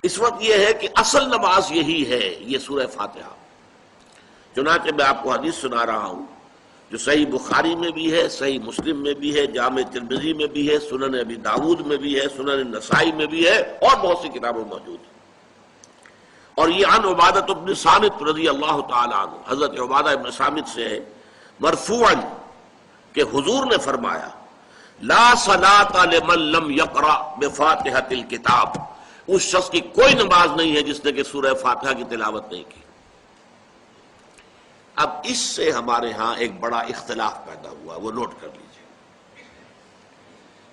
اس وقت یہ ہے کہ اصل نماز یہی ہے، یہ سورہ فاتحہ۔ چنانچہ میں آپ کو حدیث سنا رہا ہوں جو صحیح بخاری میں بھی ہے، صحیح مسلم میں بھی ہے، جامع ترمذی میں بھی ہے، سنن ابی داود میں بھی ہے، سنن نسائی میں بھی ہے، اور بہت سی کتابوں میں موجود ہے۔ اور یہ عن عبادۃ بن صامت رضی اللہ تعالی عنہ، حضرت عبادہ بن صامت سے ہے مرفوعا کہ حضور نے فرمایا لا صلاۃ لمن لم یقرأ بفاتحۃ الکتاب، اس شخص کی کوئی نماز نہیں ہے جس نے کہ سورہ فاتحہ کی تلاوت نہیں کی۔ اب اس سے ہمارے ہاں ایک بڑا اختلاف پیدا ہوا، وہ نوٹ کر لیجئے۔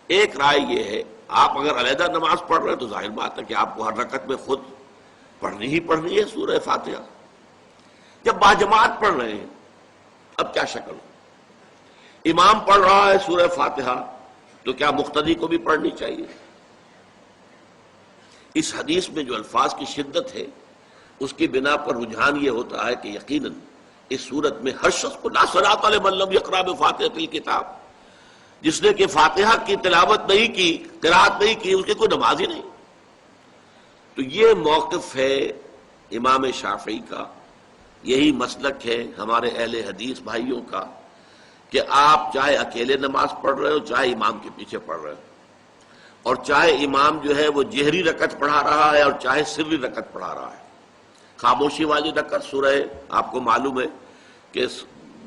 ایک رائے یہ ہے آپ اگر علیحدہ نماز پڑھ رہے ہیں تو ظاہر بات ہے کہ آپ کو ہر رکعت میں خود پڑھنی ہی پڑھنی ہے سورہ فاتحہ۔ جب باجماعت پڑھ رہے ہیں اب کیا شکل ہو؟ امام پڑھ رہا ہے سورہ فاتحہ تو کیا مقتدی کو بھی پڑھنی چاہیے؟ اس حدیث میں جو الفاظ کی شدت ہے اس کی بنا پر رجحان یہ ہوتا ہے کہ یقیناً اس صورت میں ہر شخص کو لا صلاۃ لمن لم یقرأ بفاتحۃ الکتاب، جس نے کہ فاتحہ کی تلاوت نہیں کی، قرات نہیں کی، اس کی کوئی نماز ہی نہیں۔ تو یہ موقف ہے امام شافعی کا، یہی مسلک ہے ہمارے اہل حدیث بھائیوں کا کہ آپ چاہے اکیلے نماز پڑھ رہے ہو، چاہے امام کے پیچھے پڑھ رہے ہو، اور چاہے امام جو ہے وہ جہری رکعت پڑھا رہا ہے اور چاہے سری رکعت پڑھا رہا ہے۔ خاموشی والی رکعت سورہ آپ کو معلوم ہے کہ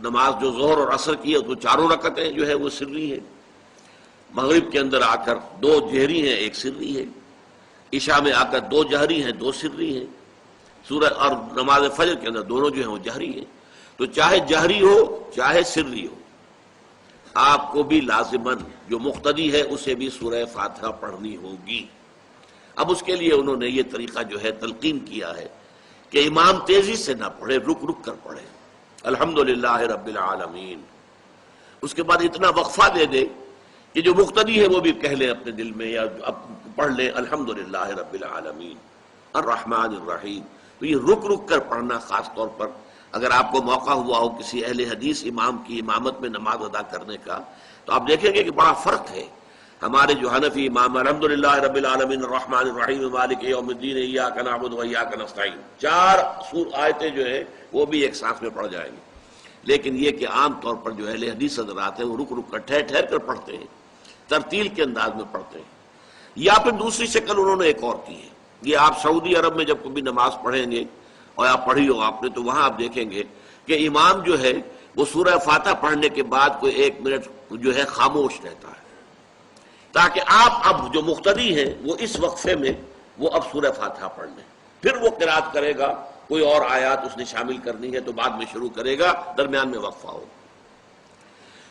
نماز جو ظہر اور عصر کی ہے تو چاروں رکعتیں جو ہے وہ سری ہے، مغرب کے اندر آ کر دو جہری ہیں ایک سری ہے، عشاء میں آ کر دو جہری ہیں دو سری ہیں، سورہ اور نماز فجر کے اندر دونوں جو ہیں وہ جہری ہیں۔ تو چاہے جہری ہو چاہے سری ہو، آپ کو بھی لازماً جو مقتدی ہے اسے بھی سورہ فاتحہ پڑھنی ہوگی۔ اب اس کے لیے انہوں نے یہ طریقہ جو ہے تلقین کیا ہے کہ امام تیزی سے نہ پڑھے، رک رک کر پڑھے الحمدللہ رب العالمین، اس کے بعد اتنا وقفہ دے دے کہ جو مقتدی ہے وہ بھی کہہ لے اپنے دل میں یا پڑھ لے الحمدللہ رب العالمین الرحمن الرحیم۔ تو یہ رک رک کر پڑھنا، خاص طور پر اگر آپ کو موقع ہوا ہو کسی اہل حدیث امام کی امامت میں نماز ادا کرنے کا تو آپ دیکھیں گے کہ بڑا فرق ہے۔ ہمارے جو حنفی امام الحمدللہ رب العالمین الرحمن الرحیم مالک یوم الدین ایاک نعبد و ایاک نستعین، چار آیتیں جو ہیں وہ بھی ایک سانس میں پڑھ جائیں گے، لیکن یہ کہ عام طور پر جو اہل حدیث حضرات ہیں وہ رک رک کر ٹھہر ٹھہر کر پڑھتے ہیں، ترتیل کے انداز میں پڑھتے ہیں۔ یا پھر دوسری شکل انہوں نے ایک اور کی ہے، یہ آپ سعودی عرب میں جب کبھی نماز پڑھیں گے اور آپ پڑھی ہو آپ نے تو وہاں آپ دیکھیں گے کہ امام جو ہے وہ سورہ فاتحہ پڑھنے کے بعد کوئی ایک منٹ جو ہے خاموش رہتا ہے، تاکہ آپ اب جو مقتدی ہیں وہ اس وقفے میں وہ اب سورہ فاتحہ پڑھ لیں، پھر وہ قرات کرے گا، کوئی اور آیات اس نے شامل کرنی ہے تو بعد میں شروع کرے گا، درمیان میں وقفہ ہوگا۔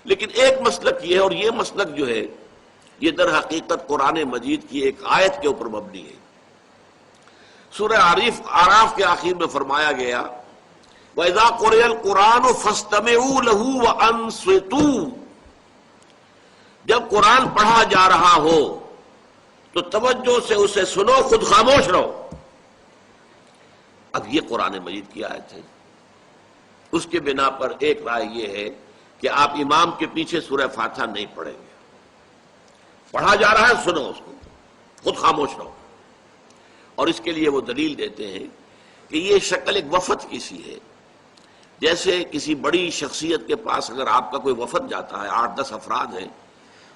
لیکن ایک مسلک یہ ہے، اور یہ مسلک جو ہے یہ در حقیقت قرآن مجید کی ایک آیت کے اوپر مبنی ہے۔ سورہ اعراف کے آخر میں فرمایا گیا وَإِذَا قُرِئَ الْقُرْآنُ فَاسْتَمِعُوا لَهُ وَأَنصِتُوا، جب قرآن پڑھا جا رہا ہو تو توجہ سے اسے سنو، خود خاموش رہو۔ اب یہ قرآن مجید کی آیت ہے، اس کے بنا پر ایک رائے یہ ہے کہ آپ امام کے پیچھے سورہ فاتحہ نہیں پڑھیں گے، پڑھا جا رہا ہے سنو اس کو، خود خاموش رہو۔ اور اس کے لیے وہ دلیل دیتے ہیں کہ یہ شکل ایک وفد کی سی ہے، جیسے کسی بڑی شخصیت کے پاس اگر آپ کا کوئی وفد جاتا ہے، 8-10 افراد ہیں،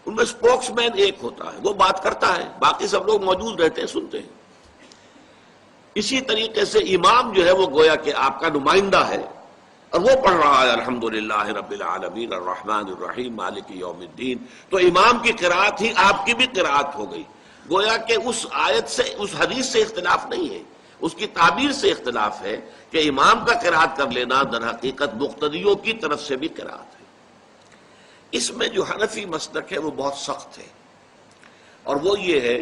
ان میں اسپوکس مین ایک ہوتا ہے، وہ بات کرتا ہے، باقی سب لوگ موجود رہتے ہیں، سنتے ہیں۔ اسی طریقے سے امام جو ہے وہ گویا کہ آپ کا نمائندہ ہے اور وہ پڑھ رہا ہے الحمدللہ رب العالمین الرحمن الرحیم مالک یوم الدین، تو امام کی قرات ہی آپ کی بھی قرات ہو گئی۔ گویا کہ اس آیت سے، اس حدیث سے اختلاف نہیں ہے، اس کی تعبیر سے اختلاف ہے کہ امام کا قرات کر لینا در حقیقت مقتدیوں کی طرف سے بھی قرات ہے۔ اس میں جو حنفی مسلک ہے وہ بہت سخت ہے، اور وہ یہ ہے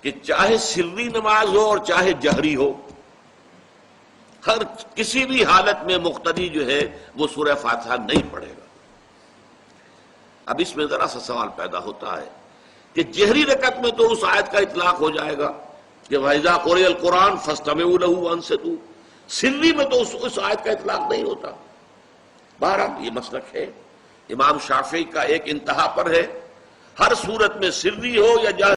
کہ چاہے سری نماز ہو اور چاہے جہری ہو، ہر کسی بھی حالت میں مقتدی جو ہے وہ سورہ فاتحہ نہیں پڑھے گا۔ اب اس میں ذرا سا سوال پیدا ہوتا ہے کہ جہری رکعت میں تو اس آیت کا اطلاق ہو جائے گا کہ وَإِذَا قُرِئَ الْقُرْآنُ فَاسْتَمِعُوا لَهُ وَأَنصِتُوا، سری میں تو اس آیت کا اطلاق نہیں ہوتا۔ بہرحال یہ مسلک ہے، امام شافعی کا ایک انتہا پر ہے، ہر صورت میں سری ہو یا جہری